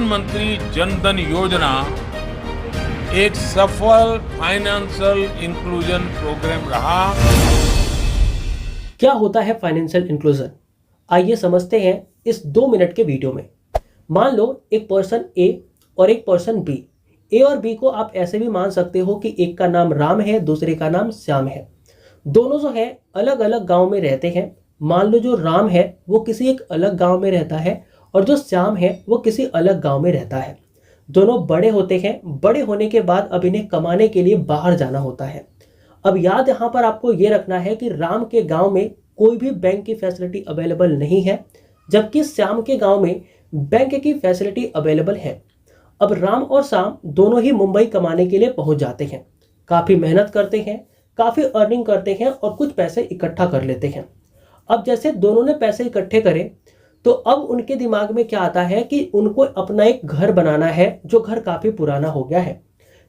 प्रधानमंत्री जन धन योजना एक सफल फाइनेंशियल इंक्लूजन प्रोग्राम रहा। क्या होता है फाइनेंशियल इंक्लूजन? आइए समझते हैं इस 2 मिनट के वीडियो में। मान लो एक पर्सन ए और एक पर्सन बी। ए और बी को आप ऐसे भी मान सकते हो कि एक का नाम राम है, दूसरे का नाम श्याम है। दोनों जो है अलग अलग गांव में रहते हैं। मान लो जो राम है वो किसी एक अलग गांव में रहता है और जो श्याम है वो किसी अलग गांव में रहता है। दोनों बड़े होते हैं। बड़े होने के बाद अब इन्हें कमाने के लिए बाहर जाना होता है। अब याद यहाँ पर आपको ये रखना है कि राम के गांव में कोई भी बैंक की फैसिलिटी अवेलेबल नहीं है, जबकि श्याम के गांव में बैंक की फैसिलिटी अवेलेबल है। अब राम और श्याम दोनों ही मुंबई कमाने के लिए पहुंच जाते हैं। काफी मेहनत करते हैं, काफी अर्निंग करते हैं और कुछ पैसे इकट्ठा कर लेते हैं। अब जैसे दोनों ने पैसे इकट्ठे करे तो अब उनके दिमाग में क्या आता है कि उनको अपना एक घर बनाना है, जो घर काफी पुराना हो गया है।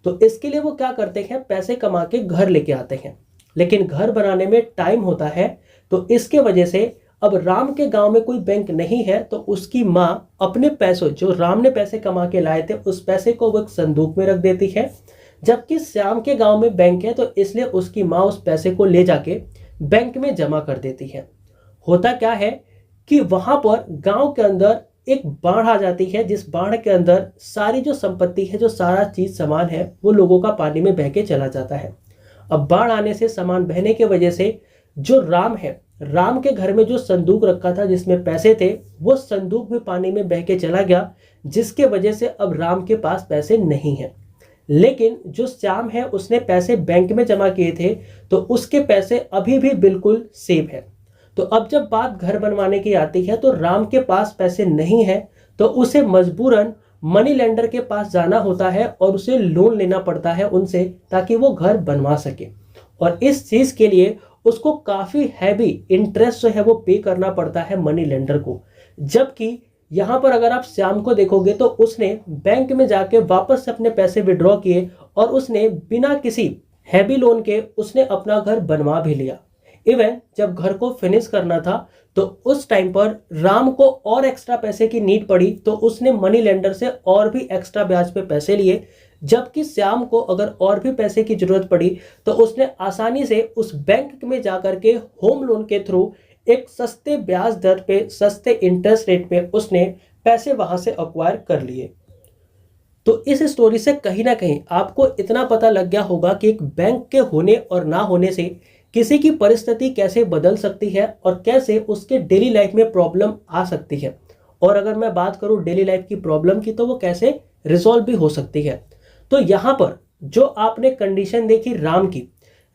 तो इसके लिए वो क्या करते हैं, पैसे कमा के घर लेके आते हैं। लेकिन घर बनाने में टाइम होता है, तो इसके वजह से अब राम के गांव में कोई बैंक नहीं है, तो उसकी माँ अपने पैसों, जो राम ने पैसे कमा के लाए थे, उस पैसे को वो एक संदूक में रख देती है। जबकि श्याम के गांव में बैंक है, तो इसलिए उसकी माँ उस पैसे को ले जाके बैंक में जमा कर देती है। होता क्या है कि वहां पर गांव के अंदर एक बाढ़ आ जाती है, जिस बाढ़ के अंदर सारी जो संपत्ति है, जो सारा चीज सामान है, वो लोगों का पानी में बह के चला जाता है। अब बाढ़ आने से, सामान बहने की वजह से जो राम है, राम के घर में जो संदूक रखा था जिसमें पैसे थे, वो संदूक भी पानी में बह के चला गया, जिसके वजह से अब राम के पास पैसे नहीं है। लेकिन जो श्याम है उसने पैसे बैंक में जमा किए थे, तो उसके पैसे अभी भी बिल्कुल सेफ है। तो अब जब बात घर बनवाने की आती है, तो राम के पास पैसे नहीं है, तो उसे मजबूरन मनी लेंडर के पास जाना होता है और उसे लोन लेना पड़ता है उनसे, ताकि वो घर बनवा सके। और इस चीज के लिए उसको काफी हैवी इंटरेस्ट जो है वो पे करना पड़ता है मनी लेंडर को। जबकि यहां पर अगर आप श्याम को देखोगे तो उसने बैंक में जाके वापस से अपने पैसे विड्रॉ किए और उसने बिना किसी हैवी लोन के उसने अपना घर बनवा भी लिया। इवन जब घर को फिनिश करना था, तो उस टाइम पर राम को और एक्स्ट्रा पैसे की नीड पड़ी, तो उसने मनी लेंडर से और भी एक्स्ट्रा ब्याज पे पैसे लिए। जबकि श्याम को अगर और भी पैसे की जरूरत पड़ी, तो उसने आसानी से उस बैंक में जाकर के होम लोन के थ्रू एक सस्ते ब्याज दर पे, सस्ते इंटरेस्ट रेट पे उसने पैसे वहां से अक्वायर कर लिए। तो इस स्टोरी से कहीं ना कहीं आपको इतना पता लग गया होगा कि एक बैंक के होने और ना होने से किसी की परिस्थिति कैसे बदल सकती है और कैसे उसके डेली लाइफ में प्रॉब्लम आ सकती है। और अगर मैं बात करूं डेली लाइफ की प्रॉब्लम की, तो वो कैसे रिजॉल्व भी हो सकती है। तो यहां पर जो आपने कंडीशन देखी राम की,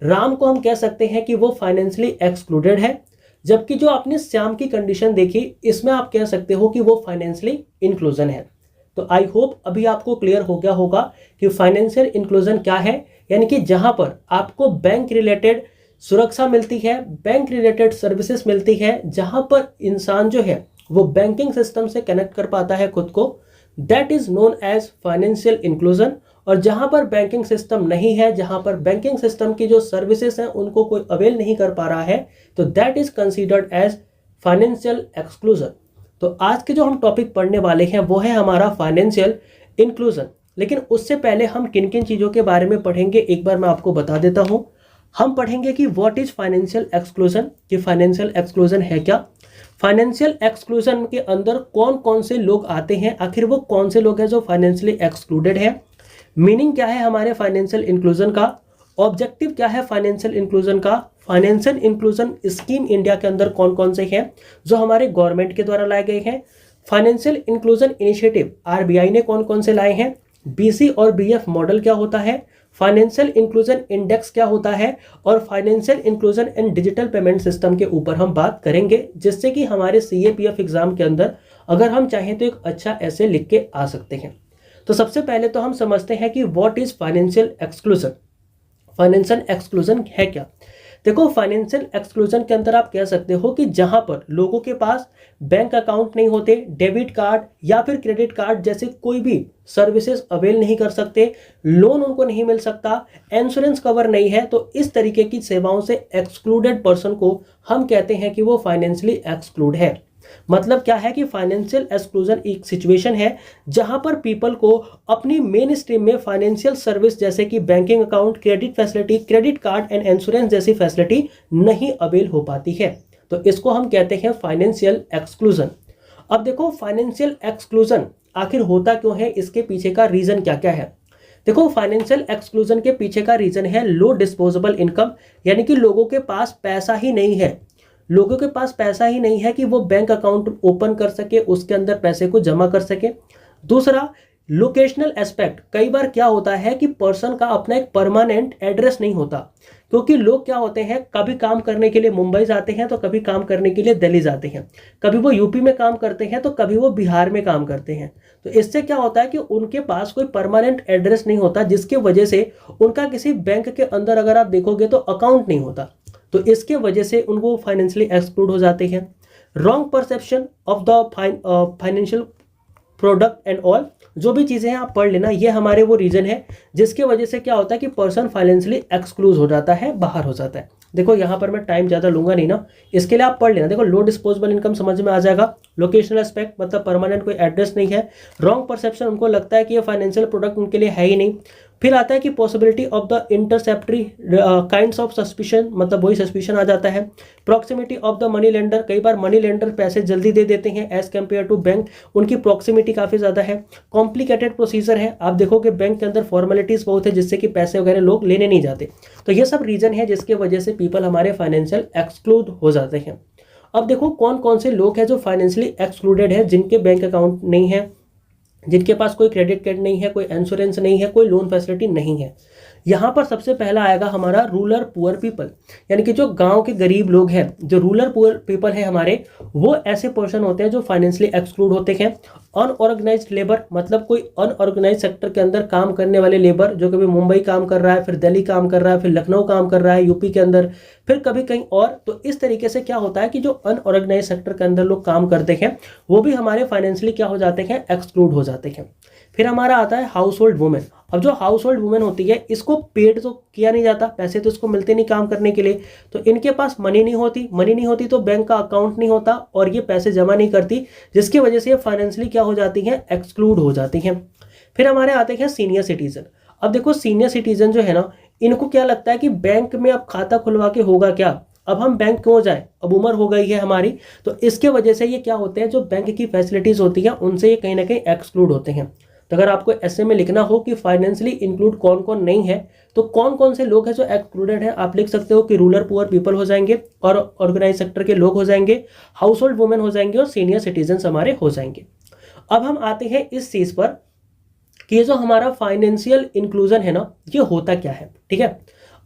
राम को हम कह सकते हैं कि वो फाइनेंशियली एक्सक्लूडेड है। जबकि जो आपने श्याम की कंडीशन देखी, इसमें आप कह सकते हो कि वो फाइनेंशियली इंक्लूजन है। तो आई होप अभी आपको क्लियर हो गया होगा कि फाइनेंशियल इंक्लूजन क्या है। यानी कि जहां पर आपको बैंक रिलेटेड सुरक्षा मिलती है, बैंक रिलेटेड सर्विसेज मिलती है, जहां पर इंसान जो है वो बैंकिंग सिस्टम से कनेक्ट कर पाता है खुद को, that is known as financial inclusion. और जहां पर बैंकिंग सिस्टम नहीं है, जहां पर बैंकिंग सिस्टम की जो सर्विसेज हैं उनको कोई अवेल नहीं कर पा रहा है, तो that is considered as financial exclusion. तो आज के जो हम टॉपिक पढ़ने वाले हैं वो है हमारा फाइनेंशियल इंक्लूजन। लेकिन उससे पहले हम किन किन चीजों के बारे में पढ़ेंगे, एक बार मैं आपको बता देता हूं। हम पढ़ेंगे कि व्हाट इज फाइनेंशियल एक्सक्लूजन, कि फाइनेंशियल एक्सक्लूजन है क्या, फाइनेंशियल एक्सक्लूजन के अंदर कौन कौन से लोग आते हैं, आखिर वो कौन से लोग हैं जो फाइनेंशियली एक्सक्लूडेड है, मीनिंग क्या है हमारे फाइनेंशियल इंक्लूजन का, ऑब्जेक्टिव क्या है फाइनेंशियल इंक्लूजन का, फाइनेंशियल इंक्लूजन स्कीम इंडिया के अंदर कौन कौन से हैं जो हमारे गवर्नमेंट के द्वारा लाए गए हैं, फाइनेंशियल इंक्लूजन इनिशिएटिव आरबीआई ने कौन कौन से लाए हैं, बीसी और बीएफ मॉडल क्या होता है, फाइनेंशियल इंक्लूजन इंडेक्स क्या होता है, और financial inclusion and digital payment system के ऊपर हम बात करेंगे, जिससे कि हमारे सीएपीएफ एग्जाम के अंदर अगर हम चाहें तो एक अच्छा ऐसे लिख के आ सकते हैं। तो सबसे पहले तो हम समझते हैं कि what is financial exclusion. Financial exclusion है क्या? देखो, फाइनेंशियल एक्सक्लूजन के अंदर आप कह सकते हो कि जहां पर लोगों के पास बैंक अकाउंट नहीं होते, डेबिट कार्ड या फिर क्रेडिट कार्ड जैसे कोई भी सर्विसेज अवेल नहीं कर सकते, लोन उनको नहीं मिल सकता, इंश्योरेंस कवर नहीं है, तो इस तरीके की सेवाओं से एक्सक्लूडेड पर्सन को हम कहते हैं कि वो फाइनेंशियली एक्सक्लूड है। मतलब क्या है कि फाइनेंशियल एक्सक्लूजन एक सिचुएशन है जहां पर पीपल को अपनी मेन स्ट्रीम में फाइनेंशियल सर्विस जैसे कि banking account, credit facility, credit card and insurance जैसी फैसिलिटी नहीं अवेल हो पाती है। तो इसको हम कहते हैं फाइनेंशियल एक्सक्लूजन। अब देखो फाइनेंशियल एक्सक्लूजन आखिर होता क्यों है, इसके पीछे का रीजन क्या क्या है। देखो फाइनेंशियल एक्सक्लूजन के पीछे का रीजन है लो डिस्पोजेबल इनकम, यानी कि लोगों के पास पैसा ही नहीं है। लोगों के पास पैसा ही नहीं है कि वो बैंक अकाउंट ओपन कर सके, उसके अंदर पैसे को जमा कर सके। दूसरा, लोकेशनल एस्पेक्ट। कई बार क्या होता है कि पर्सन का अपना एक परमानेंट एड्रेस नहीं होता, क्योंकि लोग क्या होते हैं, कभी काम करने के लिए मुंबई जाते हैं तो कभी काम करने के लिए दिल्ली जाते हैं, कभी वो यूपी में काम करते हैं तो कभी वो बिहार में काम करते हैं। तो इससे क्या होता है कि उनके पास कोई परमानेंट एड्रेस नहीं होता, जिसके वजह से उनका किसी बैंक के अंदर अगर आप देखोगे तो अकाउंट नहीं होता। तो इसके वजह से उनको फाइनेंशियली एक्सक्लूड हो जाते हैं। Wrong perception of the financial product and all, जो भी चीज़ें हैं आप पढ़ लेना, ये हमारे वो रीजन है जिसके वजह से क्या होता है कि पर्सन फाइनेंशियली एक्सक्लूड हो जाता है, बाहर हो जाता है। देखो यहाँ पर मैं टाइम ज़्यादा लूंगा नहीं ना, इसके लिए आप पढ़ लेना। देखो लो डिस्पोजेबल इनकम समझ में आ जाएगा, लोकेशनल एस्पेक्ट मतलब परमानेंट कोई एड्रेस नहीं है, रॉन्ग परसेप्शन उनको लगता है कि ये फाइनेंशियल प्रोडक्ट उनके लिए है ही नहीं। फिर आता है कि possibility of the interceptory kinds of suspicion, मतलब वही सस्पिशन आ जाता है। Proximity of the money lender, कई बार मनी लेंडर पैसे जल्दी दे देते हैं एज कम्पेयर टू बैंक, उनकी प्रॉक्सिमिटी काफ़ी ज़्यादा है। कॉम्प्लिकेटेड प्रोसीजर है, आप देखोगे बैंक के अंदर फॉर्मेलिटीज़ बहुत है जिससे कि पैसे वगैरह लोग लेने नहीं जाते। तो ये सब रीजन है जिसके वजह से पीपल हमारे फाइनेंशियल एक्सक्लूड हो जाते हैं। अब देखो कौन कौन से लोग हैं जो फाइनेंशियली एक्सक्लूडेड है, जिनके बैंक अकाउंट नहीं है, जिनके पास कोई क्रेडिट कार्ड नहीं है, कोई इंश्योरेंस नहीं है, कोई लोन फैसिलिटी नहीं है। यहाँ पर सबसे पहला आएगा हमारा रूरल पुअर पीपल, यानी कि जो गांव के गरीब लोग हैं, जो रूरल पुअर पीपल है हमारे, वो ऐसे पर्सन होते हैं जो फाइनेंशियली एक्सक्लूड होते हैं। अनऑर्गेनाइज्ड लेबर, मतलब कोई अनऑर्गेनाइज सेक्टर के अंदर काम करने वाले लेबर, जो कभी मुंबई काम कर रहा है, फिर दिल्ली काम कर रहा है, फिर लखनऊ काम कर रहा है यूपी के अंदर, फिर कभी कहीं और। तो इस तरीके से क्या होता है कि जो अनऑर्गेनाइज सेक्टर के अंदर लोग काम करते हैं वो भी हमारे फाइनेंशियली क्या हो जाते हैं, एक्सक्लूड हो जाते हैं। फिर हमारा आता है हाउस होल्ड वुमेन। अब जो हाउस होल्ड वुमेन होती है, इसको पेड तो किया नहीं जाता, पैसे तो इसको मिलते नहीं काम करने के लिए, तो इनके पास मनी नहीं होती तो बैंक का अकाउंट नहीं होता और ये पैसे जमा नहीं करती, जिसकी वजह से ये फाइनेंशियली क्या हो जाती हैं, एक्सक्लूड हो जाती हैं। फिर हमारे आते हैं सीनियर सिटीजन। अब देखो सीनियर सिटीजन जो है ना, इनको क्या लगता है कि बैंक में अब खाता खुलवा के होगा क्या, अब हम बैंक क्यों जाए, अब उम्र हो गई है हमारी। तो इसके वजह से ये क्या होते हैं, जो बैंक की फैसिलिटीज होती हैं उनसे ये कहीं ना कहीं एक्सक्लूड होते हैं। तो अगर आपको ऐसे में लिखना हो कि फाइनेंशियली इंक्लूड कौन कौन नहीं है, तो कौन कौन से लोग हैं जो एक्सक्लूडेड हैं, आप लिख सकते हो कि रूरल पुअर पीपल हो जाएंगे, और ऑर्गेनाइज सेक्टर के लोग हो जाएंगे, हाउस होल्ड वुमेन हो जाएंगे, और सीनियर सिटीजन हमारे हो जाएंगे। अब हम आते हैं इस चीज पर कि ये जो हमारा फाइनेंशियल इंक्लूजन है ना, ये होता क्या है, ठीक है।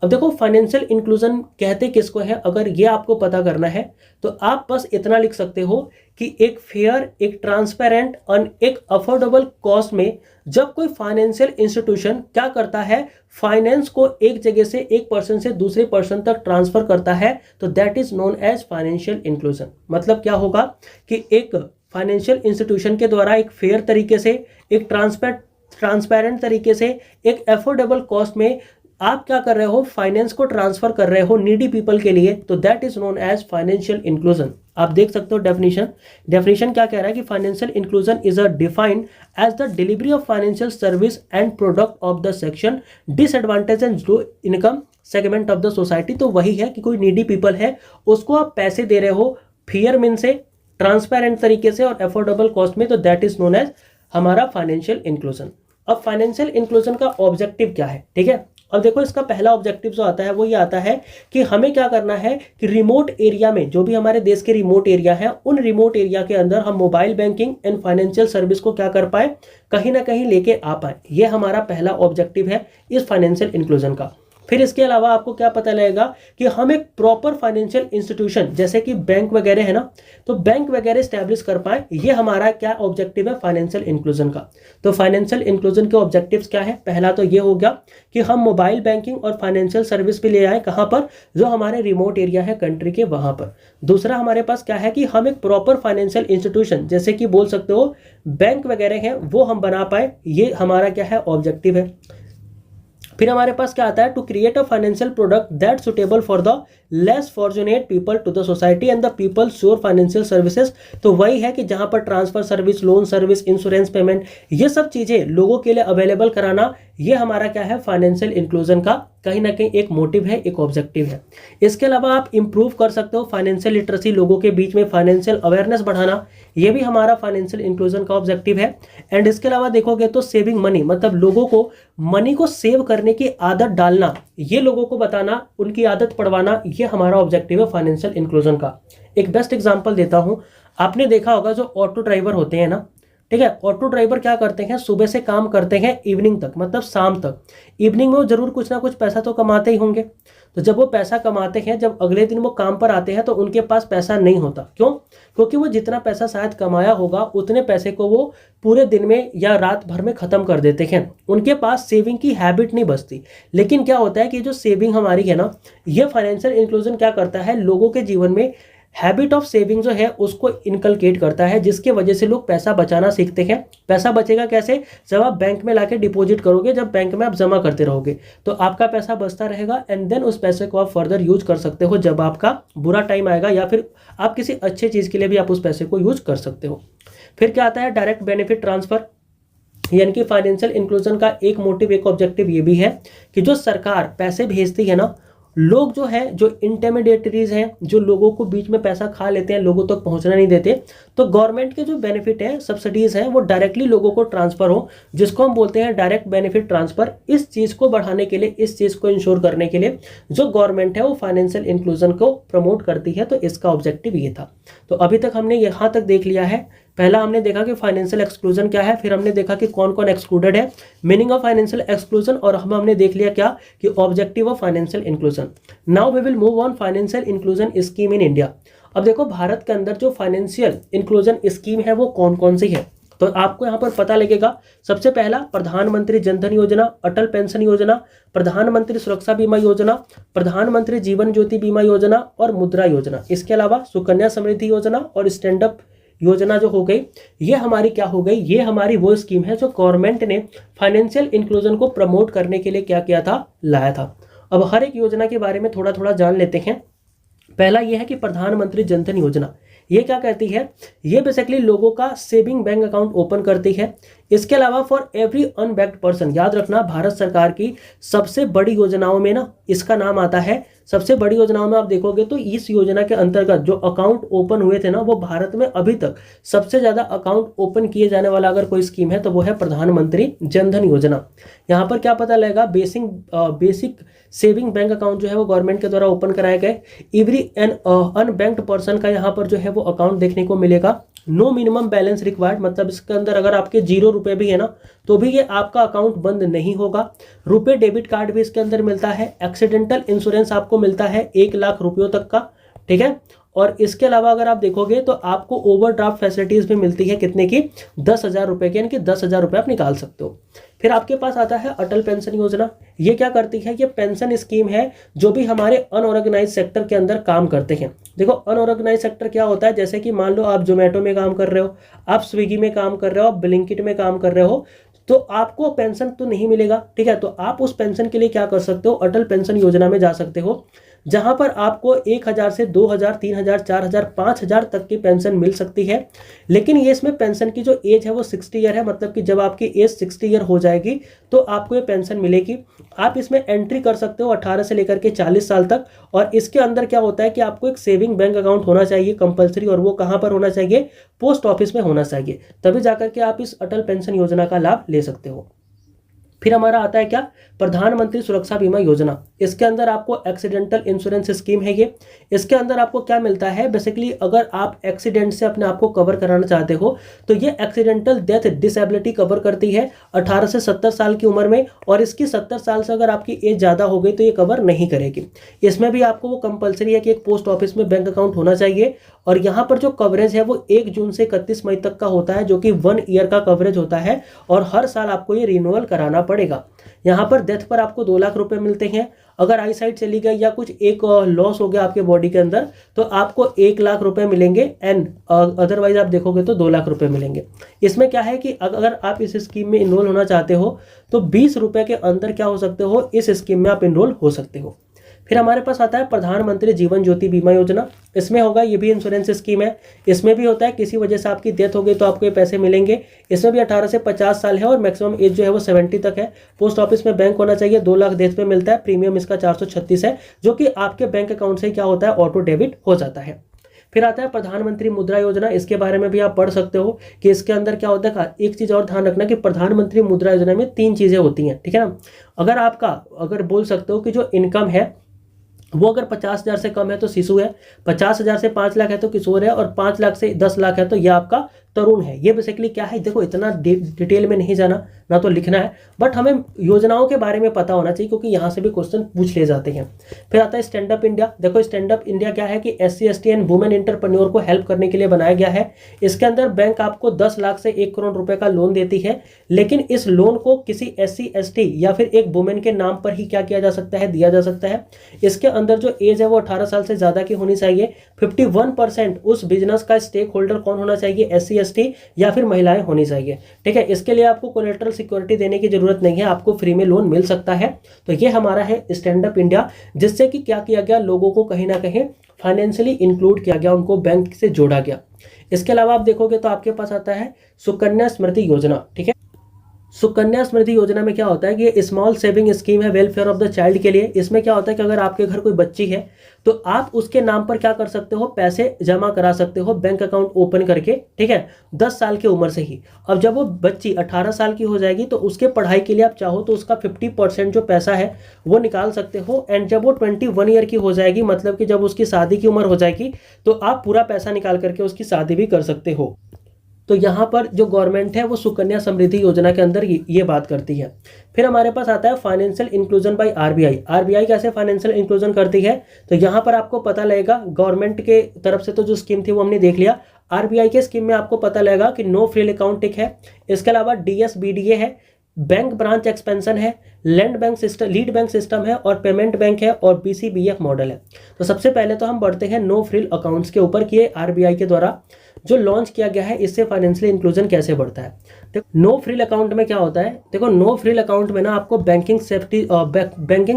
अब देखो फाइनेंशियल इंक्लूजन कहते किसको है, अगर ये आपको पता करना है तो आप बस इतना लिख सकते हो कि एक फेयर, एक ट्रांसपेरेंट और एक अफोर्डेबल कॉस्ट में जब कोई फाइनेंशियल इंस्टीट्यूशन क्या करता है, फाइनेंस को एक जगह से एक पर्सन से दूसरे पर्सन तक ट्रांसफर करता है, तो that is known as financial inclusion. मतलब क्या होगा कि एक फाइनेंशियल इंस्टीट्यूशन के द्वारा एक फेयर तरीके से, एक ट्रांसपेरेंट तरीके से, एक अफोर्डेबल कॉस्ट में आप क्या कर रहे हो, फाइनेंस को ट्रांसफर कर रहे हो नीडी पीपल के लिए, तो that is known as financial inclusion. आप देख सकते हो डेफिनेशन क्या कह रहा है कि financial inclusion is a defined as the delivery of financial service and product of the section disadvantage and low income segment of the society. तो वही है कि कोई नीडी पीपल है, उसको आप पैसे दे रहे हो फेयर मीन से, ट्रांसपेरेंट तरीके से और अफोर्डेबल कॉस्ट में, तो दैट इज नोन एज हमारा फाइनेंशियल इंक्लूजन। अब फाइनेंशियल इंक्लूजन का ऑब्जेक्टिव क्या है, ठीक है। अब देखो इसका पहला ऑब्जेक्टिव जो आता है वो ये आता है कि हमें क्या करना है कि रिमोट एरिया में, जो भी हमारे देश के रिमोट एरिया है, उन रिमोट एरिया के अंदर हम mobile banking and financial service को क्या कर पाए, कहीं ना कहीं लेके आ पाए। ये हमारा पहला ऑब्जेक्टिव है इस फाइनेंशियल इंक्लूजन का। फिर इसके अलावा आपको क्या पता लगेगा कि हम एक प्रॉपर फाइनेंशियल इंस्टीट्यूशन जैसे कि बैंक वगैरह है ना, तो बैंक वगैरह स्टैब्लिश कर पाए, ये हमारा क्या ऑब्जेक्टिव है फाइनेंशियल इंक्लूजन का। तो फाइनेंशियल इंक्लूजन के ऑब्जेक्टिव्स क्या है, पहला तो ये हो गया कि हम मोबाइल बैंकिंग और फाइनेंशियल सर्विस भी ले आए, कहाँ पर, जो हमारे रिमोट एरिया है कंट्री के वहां पर। दूसरा हमारे पास क्या है कि हम एक प्रॉपर फाइनेंशियल इंस्टीट्यूशन जैसे कि बोल सकते हो बैंक वगैरह है वो हम बना पाए, ये हमारा क्या है ऑब्जेक्टिव है। फिर हमारे पास क्या आता है, to create a financial product that suitable for the less fortunate people to the society and the people sure financial services. तो वही है कि जहां पर transfer service, loan service, insurance payment, ये सब चीजें लोगों के लिए अवेलेबल कराना, ये हमारा क्या है, फाइनेंशियल इंक्लूजन का कहीं ना कहीं एक मोटिव है, एक ऑब्जेक्टिव है। इसके अलावा आप इंप्रूव कर सकते हो फाइनेंशियल लिटरेसी, लोगों के बीच में फाइनेंशियल अवेयरनेस बढ़ाना, ये भी हमारा फाइनेंशियल इंक्लूजन का ऑब्जेक्टिव है। एंड इसके अलावा देखोगे तो सेविंग मनी, मतलब लोगों को मनी को सेव करने की आदत डालना, ये लोगों को बताना, उनकी आदत पड़वाना, ये हमारा ऑब्जेक्टिव है फाइनेंशियल इंक्लूजन का। एक बेस्ट एग्जांपल देता हूं, आपने देखा होगा जो ऑटो ड्राइवर होते हैं ना, ठीक है, ऑटो ड्राइवर क्या करते हैं, सुबह से काम करते हैं इवनिंग तक, मतलब शाम तक। इवनिंग में वो जरूर कुछ ना कुछ पैसा तो कमाते ही होंगे। तो जब वो पैसा कमाते हैं, जब अगले दिन वो काम पर आते हैं तो उनके पास पैसा नहीं होता। क्यों? क्योंकि वो जितना पैसा शायद कमाया होगा उतने पैसे को वो पूरे दिन में या रात भर में खत्म कर देते हैं। उनके पास सेविंग की हैबिट नहीं बचती। लेकिन क्या होता है कि जो सेविंग हमारी है ना, ये फाइनेंशियल इंक्लूजन क्या करता है, लोगों के जीवन में हैबिट ऑफ सेविंग जो है उसको इनकलकेट करता है, जिसके वजह से लोग पैसा बचाना सीखते हैं। पैसा बचेगा कैसे? जब आप बैंक में लाके डिपॉजिट करोगे, जब बैंक में आप जमा करते रहोगे तो आपका पैसा बचता रहेगा एंड देन उस पैसे को आप फर्दर यूज कर सकते हो जब आपका बुरा टाइम आएगा, या फिर आप किसी अच्छे चीज के लिए भी आप उस पैसे को यूज कर सकते हो। फिर क्या आता है, डायरेक्ट बेनिफिट ट्रांसफर, यानी कि फाइनेंशियल इंक्लूजन का एक मोटिव, एक ऑब्जेक्टिव ये भी है कि जो सरकार पैसे भेजती है ना, लोग जो है, जो इंटरमीडिएटरीज हैं, जो लोगों को बीच में पैसा खा लेते हैं, लोगों तक पहुंचना नहीं देते, तो गवर्नमेंट के जो बेनिफिट है, सब्सिडीज हैं, वो डायरेक्टली लोगों को ट्रांसफर हो, जिसको हम बोलते हैं डायरेक्ट बेनिफिट ट्रांसफर। इस चीज को बढ़ाने के लिए, इस चीज को इंश्योर करने के लिए जो गवर्नमेंट है वो फाइनेंशियल इंक्लूजन को प्रमोट करती है। तो इसका ऑब्जेक्टिव ये था। तो अभी तक हमने यहां तक देख लिया है। पहला हमने देखा कि फाइनेंशियल एक्सक्लूजन क्या है, फिर हमने देखा कि कौन कौन एक्सक्लूडेड है, मीनिंग ऑफ फाइनेंशियल एक्सक्लूजन, और हमने देख लिया क्या कि objective of financial inclusion. Now we will move on financial inclusion scheme in India. अब देखो भारत के अंदर जो फाइनेंशियल इंक्लूजन स्कीम है वो कौन कौन सी है, तो आपको यहाँ पर पता लगेगा। सबसे पहला प्रधानमंत्री जनधन योजना, अटल पेंशन योजना, प्रधानमंत्री सुरक्षा बीमा योजना, प्रधानमंत्री जीवन ज्योति बीमा योजना और मुद्रा योजना। इसके अलावा सुकन्या समृद्धि योजना और स्टैंड अप योजना जो हो गई, ये हमारी क्या हो गई, ये हमारी वो स्कीम है जो गवर्नमेंट ने फाइनेंशियल इंक्लूजन को प्रमोट करने के लिए क्या किया था, लाया था। अब हर एक योजना के बारे में थोड़ा थोड़ा जान लेते हैं। पहला यह है कि प्रधानमंत्री जनधन योजना, ये क्या कहती है, ये बेसिकली लोगों का सेविंग बैंक अकाउंट ओपन करती है। इसके अलावा फॉर एवरी अनबैंक्ड पर्सन, याद रखना भारत सरकार की सबसे बड़ी योजनाओं में ना इसका नाम आता है। सबसे बड़ी योजनाओं में आप देखोगे तो इस योजना के अंतर्गत जो अकाउंट ओपन हुए थे ना, वो भारत में अभी तक सबसे ज्यादा अकाउंट ओपन किए जाने वाला अगर कोई स्कीम है तो वो है प्रधानमंत्री जनधन योजना। यहाँ पर क्या पता लगेगा, बेसिक सेविंग बैंक अकाउंट जो है वो गवर्नमेंट के द्वारा ओपन कराए गए। एवरी एन अनबैंक्ड पर्सन का यहाँ पर जो है वो अकाउंट देखने को मिलेगा। नो मिनिमम बैलेंस रिक्वायर्ड, मतलब इसके अंदर अगर आपके 0 रुपए भी है ना तो भी ये आपका अकाउंट बंद नहीं होगा। रुपए डेबिट कार्ड भी इसके अंदर मिलता है। एक्सीडेंटल इंश्योरेंस आपको मिलता है 1 लाख रुपयों तक का, ठीक है। और इसके अलावा अगर आप देखोगे तो आपको ओवरड्राफ्ट फैसिलिटीज भी मिलती है, कितने की, 10,000 रुपए की, यानी कि 10,000 रुपए आप निकाल सकते हो। फिर आपके पास आता है अटल पेंशन योजना। ये क्या करती है, ये पेंशन स्कीम है जो भी हमारे अनऑर्गेनाइज सेक्टर के अंदर काम करते हैं। देखो अनऑर्गेनाइज सेक्टर क्या होता है, जैसे कि मान लो आप जोमेटो में काम कर रहे हो, आप स्विगी में काम कर रहे हो, आप ब्लिंकिट में काम कर रहे हो, तो आपको पेंशन तो नहीं मिलेगा, ठीक है। तो आप उस पेंशन के लिए क्या कर सकते हो, अटल पेंशन योजना में जा सकते हो, जहां पर आपको 1,000 से 2,000, 3,000, 4,000, 5,000 तक की पेंशन मिल सकती है। लेकिन ये इसमें पेंशन की जो एज है वो 60 ईयर है, मतलब कि जब आपकी एज 60 ईयर हो जाएगी तो आपको ये पेंशन मिलेगी। आप इसमें एंट्री कर सकते हो 18 से लेकर के 40 साल तक। और इसके अंदर क्या होता है कि आपको एक सेविंग बैंक अकाउंट होना चाहिए कंपलसरी, और वो कहाँ पर होना चाहिए, पोस्ट ऑफिस में होना चाहिए, तभी जाकर के आप इस अटल पेंशन योजना का लाभ ले सकते हो। फिर हमारा आता है क्या, प्रधानमंत्री सुरक्षा बीमा योजना। इसके अंदर आपको एक्सीडेंटल इंश्योरेंस स्कीम है ये। इसके अंदर आपको क्या मिलता है, बेसिकली अगर आप एक्सीडेंट से अपने आप को कवर कराना चाहते हो तो ये एक्सीडेंटल डेथ डिसेबिलिटी कवर करती है 18 से 70 साल की उम्र में, और इसकी 70 साल से अगर आपकी एज ज़्यादा हो गई तो ये कवर नहीं करेगी। इसमें भी आपको वो कंपलसरी है कि एक पोस्ट ऑफिस में बैंक अकाउंट होना चाहिए। और यहाँ पर जो कवरेज है वो 1 जून से 31 मई तक का होता है, जो कि 1 ईयर का कवरेज होता है, और हर साल आपको ये रिन्यूअल कराना पड़ेगा। यहाँ पर डेथ पर आपको 2 लाख रुपए मिलते हैं। अगर आई साइट चली गई या कुछ एक लॉस हो गया आपके बॉडी के अंदर, तो आपको 1 लाख रुपए मिलेंगे एंड अदरवाइज आप देखोगे तो 2 लाख रुपए मिलेंगे। इसमें क्या है कि अगर आप इस स्कीम में इनरोल होना चाहते हो तो 20 रुपए के अंदर क्या हो सकते हो, इस स्कीम में आप इनरोल हो सकते हो। फिर हमारे पास आता है प्रधानमंत्री जीवन ज्योति बीमा योजना। इसमें होगा, ये भी इंश्योरेंस स्कीम है। इसमें भी होता है किसी वजह से आपकी डेथ हो गई तो आपको ये पैसे मिलेंगे। इसमें भी 18 से 50 साल है और मैक्सिमम एज जो है वो 70 तक है। पोस्ट ऑफिस में बैंक होना चाहिए। 2 लाख डेथ पे मिलता है। प्रीमियम इसका 436 है, जो कि आपके बैंक अकाउंट से क्या होता है, ऑटो डेबिट हो जाता है। फिर आता है प्रधानमंत्री मुद्रा योजना। इसके बारे में भी आप पढ़ सकते हो कि इसके अंदर क्या होता है। एक चीज और ध्यान रखना कि प्रधानमंत्री मुद्रा योजना में 3 चीजें होती हैं, ठीक है ना। अगर बोल सकते हो कि जो इनकम है वो अगर 50,000 से कम है तो शिशु है, 50,000 से 5 लाख है तो किशोर है, और 5 लाख से 10 लाख है तो यह आपका तरुण है। ये बेसिकली क्या है, देखो इतना डिटेल में नहीं जाना, ना तो लिखना है, बट हमें योजनाओं के बारे में पता होना चाहिए क्योंकि यहाँ से भी क्वेश्चन पूछ ले जाते हैं। फिर आता है स्टैंड अप इंडिया। देखो स्टैंड अप इंडिया क्या है कि SC ST and women entrepreneur को हेल्प करने के लिए बनाया गया है। इसके अंदर बैंक आपको 10 लाख से 1 करोड़ रुपए का लोन देती है, लेकिन इस लोन को किसी SC ST या फिर एक वुमेन के नाम पर ही क्या किया जा सकता है, दिया जा सकता है। इसके अंदर जो एज है वो 18 साल से ज्यादा की होनी चाहिए। 51% उस बिजनेस का स्टेक होल्डर कौन होना चाहिए, SC ST या फिर महिलाएं होनी चाहिए, ठीक है। इसके लिए आपको कोलेटरल सिक्योरिटी देने की जरूरत नहीं है, आपको फ्री में लोन मिल सकता है। तो ये हमारा है स्टैंड अप इंडिया, जिससे कि क्या किया गया, लोगों को कहीं ना कहीं फाइनेंशियली इंक्लूड किया गया, उनको बैंक से जोड़ा गया। इसके अलावा आप देखोगे तो आपके पास आता है सुकन्या समृद्धि योजना, ठीक है। सुकन्या समृद्धि योजना में क्या होता है कि ये स्मॉल सेविंग स्कीम है वेलफेयर ऑफ द चाइल्ड के लिए। इसमें क्या होता है कि अगर आपके घर कोई बच्ची है तो आप उसके नाम पर क्या कर सकते हो, पैसे जमा करा सकते हो बैंक अकाउंट ओपन करके, ठीक है, 10 साल की उम्र से ही। अब जब वो बच्ची 18 साल की हो जाएगी तो उसके पढ़ाई के लिए आप चाहो तो उसका 50% जो पैसा है वो निकाल सकते हो। एंड जब वो 21 ईयर की हो जाएगी, मतलब कि जब उसकी शादी की उम्र हो जाएगी, तो आप पूरा पैसा निकाल करके उसकी शादी भी कर सकते हो। तो यहाँ पर जो गवर्नमेंट है वो सुकन्या समृद्धि योजना के अंदर ये बात करती है। फिर हमारे पास आता है financial inclusion by RBI। RBI कैसे फाइनेंशियल इंक्लूजन करती है, तो यहाँ पर आपको पता लगेगा, गवर्नमेंट के तरफ से तो जो स्कीम थी वो हमने देख लिया। RBI के स्कीम में आपको पता लगेगा कि नो फ्रिल अकाउंट है, इसके अलावा DSBDA है, बैंक ब्रांच एक्सपेंशन है, land bank system, lead bank system है, और पेमेंट बैंक है, और BCBF मॉडल है। तो सबसे पहले तो हम बढ़ते हैं नो फ्रिल अकाउंट्स के ऊपर कि RBI के द्वारा जो लॉन्च किया गया है, इससे फाइनेंशियल इंक्लूजन कैसे बढ़ता है। देखो नो फ्रिल अकाउंट में क्या होता है, देखो नो फ्रिल अकाउंट में ना आपको बैंकिंग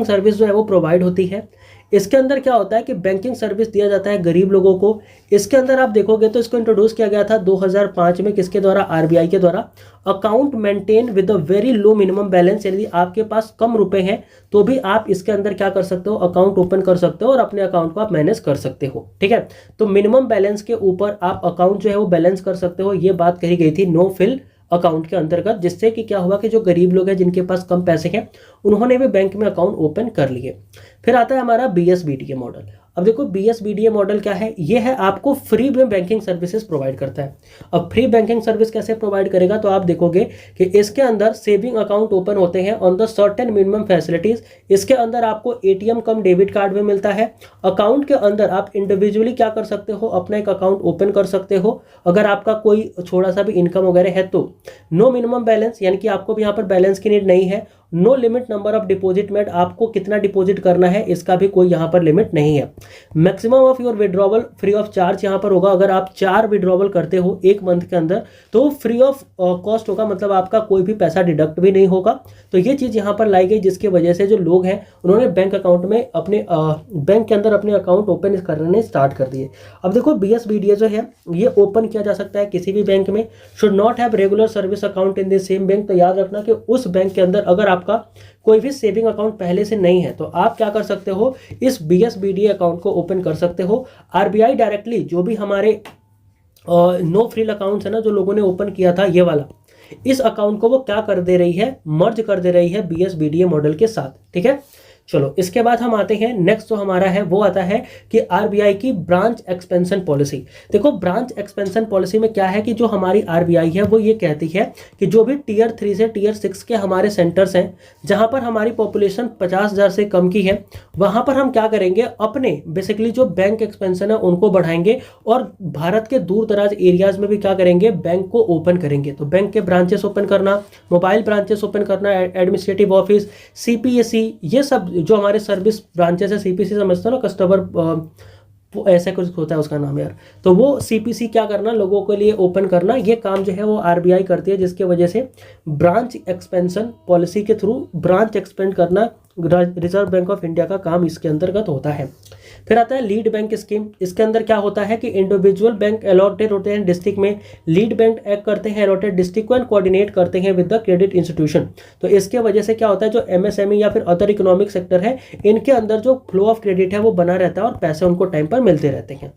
सर्विस जो है वो प्रोवाइड होती है। इसके अंदर क्या होता है कि बैंकिंग सर्विस दिया जाता है गरीब लोगों को। इसके अंदर आप देखोगे तो इसको इंट्रोड्यूस किया गया था 2005 में, किसके द्वारा, RBI के द्वारा। Account maintain with a very low minimum balance, यदि आपके पास कम रुपए हैं तो भी आप इसके अंदर क्या कर सकते हो, अकाउंट ओपन कर सकते हो और अपने अकाउंट को आप मैनेज कर सकते हो, ठीक है। तो मिनिमम बैलेंस के ऊपर आप अकाउंट जो है वो बैलेंस कर सकते हो, ये बात कही गई थी नो फ्रिल अकाउंट के अंतर्गत, जिससे कि क्या हुआ कि जो गरीब लोग हैं जिनके पास कम पैसे हैं उन्होंने भी बैंक में अकाउंट ओपन कर लिए। फिर आता है हमारा BSBDA मॉडल। अब देखो BSBDA मॉडल क्या है, ये है आपको फ्री में बैंकिंग सर्विसेज प्रोवाइड करता है। अब फ्री बैंकिंग सर्विस कैसे प्रोवाइड करेगा, तो आप देखोगे कि इसके अंदर सेविंग अकाउंट ओपन होते हैं on the certain minimum facilities. इसके अंदर आपको ATM कम डेबिट कार्ड भी मिलता है। अकाउंट के अंदर आप इंडिविजुअली क्या कर सकते हो, अपना एक अकाउंट ओपन कर सकते हो अगर आपका कोई थोड़ा सा भी इनकम वगैरह है तो। नो मिनिमम बैलेंस, यानी कि आपको भी यहाँ पर बैलेंस की नीड नहीं है। No limit number of deposit made, आपको कितना डिपॉजिट करना है इसका भी कोई यहाँ पर लिमिट नहीं है। Maximum of your withdrawal free of charge यहाँ पर होगा। अगर आप 4 विड्रॉवल करते हो 1 मंथ के अंदर तो फ्री ऑफ कॉस्ट होगा, मतलब आपका कोई भी पैसा डिडक्ट भी नहीं होगा। तो ये चीज़ यहाँ पर लाई गई, जिसकी वजह से जो लोग हैं उन्होंने बैंक अकाउंट में अपने बैंक के अंदर अपने अकाउंट ओपन करने स्टार्ट कर दिए। अब देखो BSBDA जो है ये ओपन किया जा सकता है किसी भी बैंक में। Should not have regular service account in the same bank. तो याद रखना कि उस बैंक के अंदर अगर आपका कोई भी सेविंग अकाउंट पहले से नहीं है तो आप क्या कर सकते हो, इस BSBDA अकाउंट को ओपन कर सकते हो। RBI डायरेक्टली जो भी हमारे नो फ्रिल अकाउंट्स है ना, जो लोगों ने ओपन किया था ये वाला, इस अकाउंट को वो क्या कर दे रही है, मर्ज कर दे रही है BSBDA मॉडल के साथ, ठीक है। चलो इसके बाद हम आते हैं नेक्स्ट जो हमारा है वो आता है कि RBI की ब्रांच एक्सपेंशन पॉलिसी। देखो ब्रांच एक्सपेंशन पॉलिसी में क्या है कि जो हमारी RBI है वो ये कहती है कि जो भी Tier 3 से Tier 6 के हमारे सेंटर्स हैं जहां पर हमारी पॉपुलेशन 50,000 से कम की है, वहां पर हम क्या करेंगे, अपने बेसिकली जो बैंक एक्सपेंशन है उनको बढ़ाएंगे और भारत के दूर दराज एरियाज में भी क्या करेंगे, बैंक को ओपन करेंगे। तो बैंक के ब्रांचेस ओपन करना, मोबाइल ब्रांचेस ओपन करना, एडमिनिस्ट्रेटिव ऑफिस, CPSE, ये सब जो हमारे सर्विस ब्रांचेस है, सीपीसी समझते हो ना, कस्टमर ऐसा कुछ होता है उसका नाम यार, तो वो सीपीसी क्या करना, लोगों के लिए ओपन करना, ये काम जो है वो आरबीआई करती है, जिसके वजह से ब्रांच एक्सपेंशन पॉलिसी के थ्रू ब्रांच एक्सपेंड करना रिजर्व बैंक ऑफ इंडिया का काम इसके अंतर्गत होता है। फिर आता है लीड बैंक स्कीम। इसके अंदर क्या होता है कि इंडिविजुअल बैंक अलॉटेड होते हैं डिस्ट्रिक्ट में, लीड बैंक एक्ट करते हैं अलॉटेड डिस्ट्रिक्ट को एंड कोऑर्डिनेट करते हैं विद द क्रेडिट इंस्टीट्यूशन। तो इसके वजह से क्या होता है, जो एमएसएमई या फिर अदर इकोनॉमिक सेक्टर है, इनके अंदर जो फ्लो ऑफ क्रेडिट है वो बना रहता है और पैसे उनको टाइम पर मिलते रहते हैं।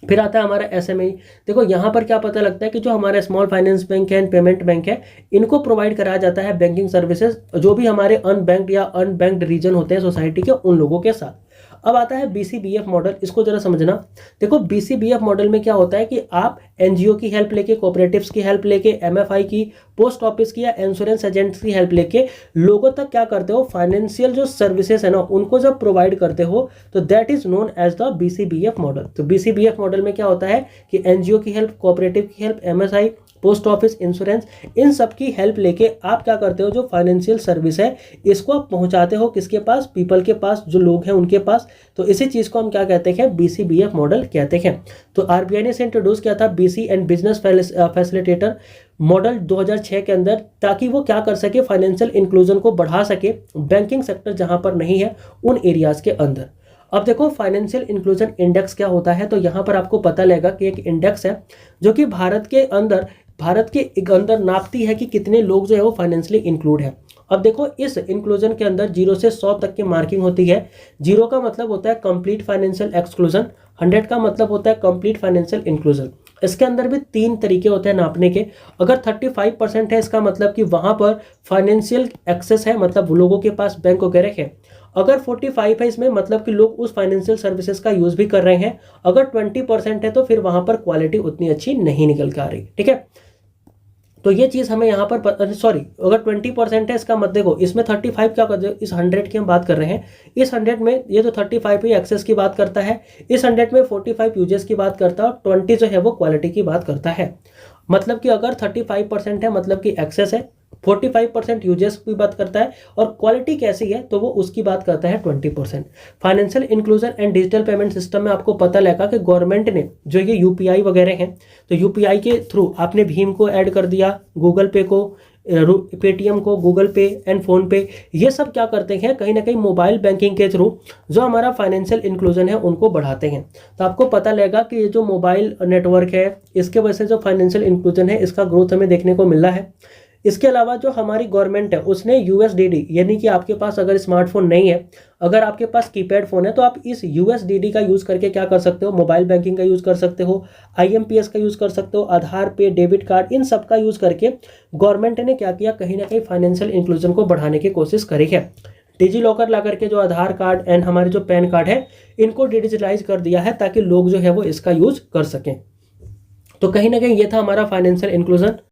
फिर आता है हमारा एसएमई। देखो यहाँ पर क्या पता लगता है कि जो हमारा स्मॉल फाइनेंस बैंक है एंड पेमेंट बैंक है, इनको प्रोवाइड कराया जाता है बैंकिंग सर्विसेज जो भी हमारे अनबैंक्ड या अनबैंक्ड रीजन होते हैं सोसाइटी के, उन लोगों के साथ। अब आता है बीसीबीएफ मॉडल, इसको जरा समझना। देखो बीसीबीएफ मॉडल में क्या होता है कि आप एनजीओ की हेल्प लेके, कोऑपरेटिव्स की हेल्प लेके, एमएफआई की, पोस्ट ऑफिस की या इंश्योरेंस एजेंट्स की हेल्प लेके लोगों तक क्या करते हो, फाइनेंशियल जो सर्विसेज है ना, उनको जब प्रोवाइड करते हो तो that is known as the BCBF model. तो बीसीबीएफ मॉडल में क्या होता है कि एनजीओ की हेल्प, कोऑपरेटिव की help, MSI, post office, insurance, इन सब की हेल्प लेके आप क्या करते हो, जो फाइनेंशियल सर्विस है इसको आप पहुंचाते हो किसके पास, पीपल के पास, जो लोग हैं उनके पास। तो इसी चीज को हम क्या कहते हैं, बीसीबीएफ मॉडल कहते हैं। तो आरबीआई ने इसे इंट्रोड्यूस किया था BC and business facilitator model 2006 के अंदर, ताकि वो क्या कर सके, फाइनेंशियल इंक्लूजन को बढ़ा सके बैंकिंग सेक्टर जहां पर नहीं है उन एरियाज के अंदर। अब देखो फाइनेंशियल इंक्लूजन इंडेक्स क्या होता है, तो यहाँ पर आपको पता लगेगा कि एक इंडेक्स है जो कि भारत के अंदर नापती है कि कितने लोग जो है वो फाइनेंशियली इंक्लूड है। अब देखो इस इंक्लूजन के अंदर 0 से 100 तक की मार्किंग होती है। 0 का मतलब होता है कंप्लीट फाइनेंशियल एक्सक्लूजन, 100 का मतलब होता है कंप्लीट फाइनेंशियल इंक्लूजन। इसके अंदर भी 3 तरीके होते हैं नापने के। अगर 35% है, इसका मतलब कि वहां पर फाइनेंशियल एक्सेस है, मतलब लोगों के पास बैंक वगैरह है। अगर 45 है इसमें, मतलब कि लोग उस फाइनेंशियल सर्विसेज का यूज भी कर रहे हैं। अगर 20% है तो फिर वहां पर क्वालिटी उतनी अच्छी नहीं निकल के आ रही, ठीक है। तो ये चीज हमें यहाँ पर अगर 20% है, इसका मत देखो इसमें 35 क्या कर, इस 100 की हम बात कर रहे हैं, इस 100 में ये तो 35 ही एक्सेस की बात करता है, इस 100 में 45 यूजेस की बात करता है और 20 जो है वो क्वालिटी की बात करता है। मतलब कि अगर 35% है मतलब कि एक्सेस है, 45% यूजेस की बात करता है और क्वालिटी कैसी है तो वो उसकी बात करता है 20%। Financial inclusion and digital payment system में आपको पता लगा कि गवर्नमेंट ने जो ये यूपीआई वगैरह हैं, तो यूपीआई के थ्रू आपने भीम को ऐड कर दिया, गूगल पे को, पेटीएम को, गूगल पे एंड फोन पे, ये सब क्या करते हैं, कहीं ना कहीं मोबाइल बैंकिंग के थ्रू जो हमारा फाइनेंशियल इंक्लूजन है उनको बढ़ाते हैं। तो आपको पता लगेगा कि ये जो मोबाइल नेटवर्क है, इसके वजह से जो फाइनेंशियल इंक्लूजन है इसका ग्रोथ हमें देखने को मिल रहा है। इसके अलावा जो हमारी गवर्नमेंट है उसने यूएसडीडी, यानी कि आपके पास अगर स्मार्टफोन नहीं है, अगर आपके पास कीपैड फोन है, तो आप इस यूएसडीडी का यूज करके क्या कर सकते हो, मोबाइल बैंकिंग का यूज कर सकते हो, आईएमपीएस का यूज कर सकते हो, आधार पे, डेबिट कार्ड, इन सब का यूज करके गवर्नमेंट ने क्या किया, कहीं ना कहीं फाइनेंशियल इंक्लूजन को बढ़ाने की कोशिश करी है। डिजी लॉकर ला करके जो आधार कार्ड एंड हमारे जो पैन कार्ड है इनको डिजिटलाइज कर दिया है ताकि लोग जो है वो इसका यूज कर सकें। तो कहीं ना कहीं ये था हमारा फाइनेंशियल इंक्लूजन।